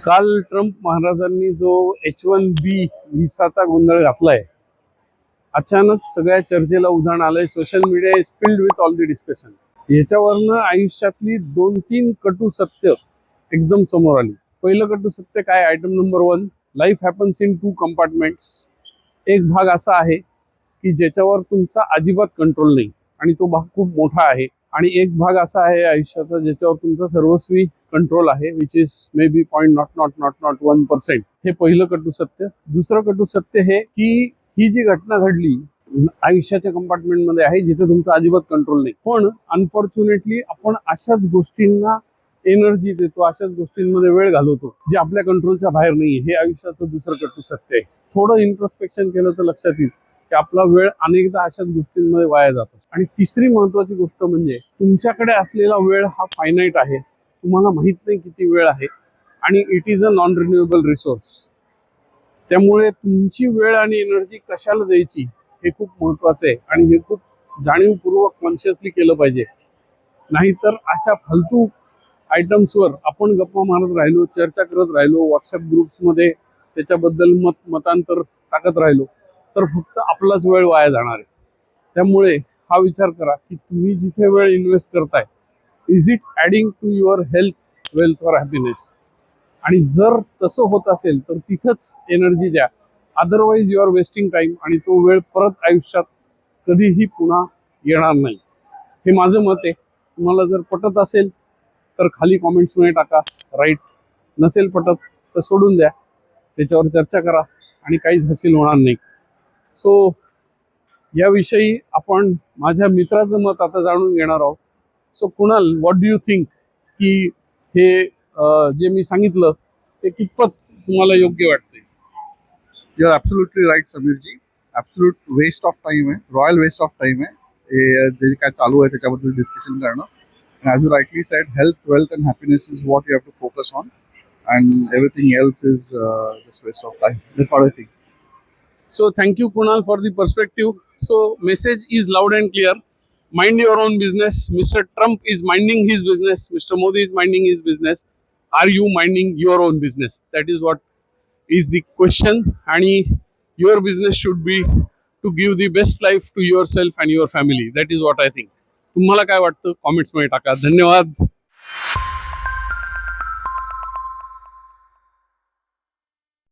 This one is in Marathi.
काल ट्रम्प महाराजांनी जो H1B व्हिसाचा गोंधळ घातलाय, अचानक सगळ्या चर्चेला उधाण आलंय. Social media is filled with all the discussion. याच्यावरनं आयुष्यातली 2-3 कटू सत्य एकदम समोर आली. पहिलं कटू सत्य काय? Item number 1, life happens in 2 compartments. एक भाग असा आहे की ज्याच्यावर तुमचा अजिबात कंट्रोल नाही आणि तो भाग खूप मोठा आहे, आणि एक भाग असा आहे आयुष्याचा ज्याच्यावर तुमचा सर्वस्वी कंट्रोल आहे, विच इज मे बी 0.0001%. हे पहिलं कटू सत्य. दुसरं कटू सत्य हे की ही जी घटना घडली आयुष्याच्या कंपार्टमेंटमध्ये आहे जिथे तुमचा अजिबात कंट्रोल नाही. पण अनफॉर्च्युनेटली आपण अशाच गोष्टींना एनर्जी देतो, अशाच गोष्टींमध्ये वेळ घालवतो जे आपल्या कंट्रोलच्या बाहेर नाही. हे आयुष्याचं दुसरं कटू सत्य आहे. थोडं इंट्रोस्पेक्शन केलं तर लक्षात येईल की आपला वेळ अनेकदा अशाच गोष्टींमध्ये वाया जातो. आणि तिसरी महत्वाची गोष्ट म्हणजे तुमच्याकडे असलेला वेळ हा फायनाईट आहे. तुम्हाला माहित नाही किती वेळ आहे, आणि it is a non renewable resource. त्यामुळे तुमची वेळ आणि एनर्जी कशाला द्यायची हे खूप महत्वाचं आहे, आणि हे खूप जाणीवपूर्वक कॉन्शियसली केलं पाहिजे. नाहीतर अशा फालतू आयटम्सवर आपण गप्पा मारत राहिलो, चर्चा करत राहिलो, व्हॉट्सअप ग्रुप्समध्ये त्याच्याबद्दल मतांतर टाकत राहिलो तर फक्त आपलाच वेळ वाया जाणार आहे. त्यामुळे हा विचार करा की तुम्ही जिथे वेळ इन्व्हेस्ट करताय, is it adding to your health, wealth और हॅपीनेस? आणि जर तसं होत असेल तर तिथंच एनर्जी द्या. Otherwise you are wasting time, आणि तो वेळ परत आयुष्यात कधीही पुन्हा येणार नाही. हे माझं मत आहे. तुम्हाला जर पटत असेल तर खाली कॉमेंट्समध्ये टाका, राईट. नसेल पटत तर सोडून द्या, त्याच्यावर चर्चा करा, आणि काहीच हासिल होणार नाही. सो याविषयी आपण माझ्या मित्राचं मत आता जाणून घेणार आहोत. So Kunal, what do you think की हे जे मी सांगितलं ते कितपत तुम्हाला योग्य वाटतंय? You are absolutely right Sameer ji. Absolute waste of time है, रॉयल वेस्ट ऑफ टाइम है हे जे काय चालू आहे त्याच्याबद्दल डिस्कशन करणं. And as you rightly said, health, wealth and happiness is what you have to focus on, and everything else is just waste of time. That's what I think. So thank you Kunal for the perspective. So message is loud and clear. Mind your own business. Mr. Trump is minding his business. Mr. Modi is minding his business. Are you minding your own business? That is what is the question. And your business should be to give the best life to yourself and your family. That is what I think. तुम्हाला काय वाटतं? कॉमेंट्स मध्ये टाका. धन्यवाद.